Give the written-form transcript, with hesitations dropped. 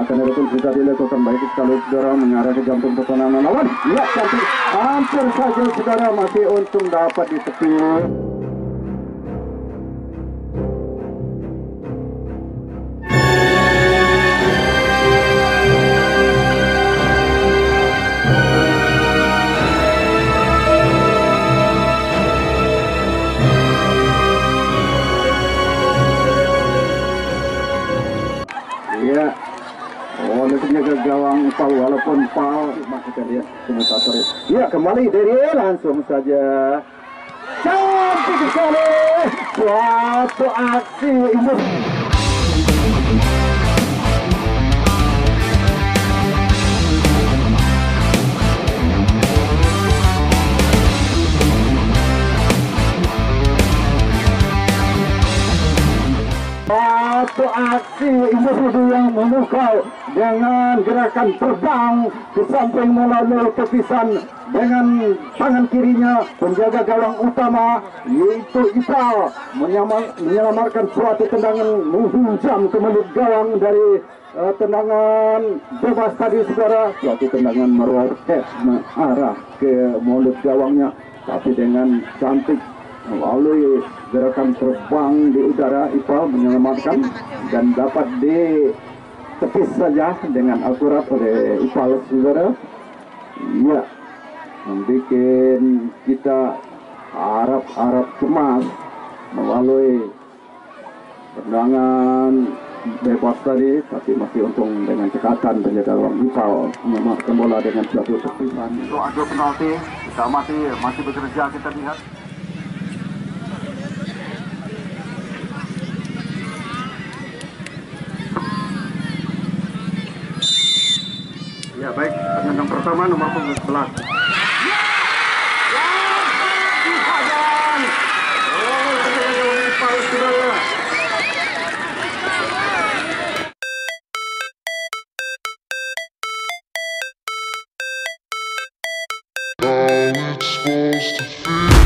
akan dilakukan sudah dilakukan baik kalau saudara mengarah ke jantung pertahanan lawan. Ya, tapi hampir saja saudara masih untung dapat di tepi. Ya, oleh penjaga gawang Pal, walaupun Pal masih kita lihat komentator. Ya, kembali dari langsung saja. Cantik sekali, suatu aksi ini. Satu aksi individu yang memukau dengan gerakan terbang ke samping melalui tepisan dengan tangan kirinya penjaga gawang utama yaitu Ipal menyelamatkan suatu tendangan menghujam ke mulut gawang dari tendangan bebas tadi saudara, suatu tendangan meroket mengarah ke mulut gawangnya tapi dengan cantik melalui gerakan terbang di udara Ipal menyelamatkan dan dapat ditepis saja dengan akurat oleh Ipal saudara. Ya, membuat kita harap cemas melalui tendangan bebas tadi, tapi masih untung dengan cekatan penjaga gawang Ipal menyelamatkan bola dengan suatu tepisan. Untuk adu penalti kita masih bekerja, kita lihat. Ya baik, penendang pertama nomor 11. How it's supposed to feel.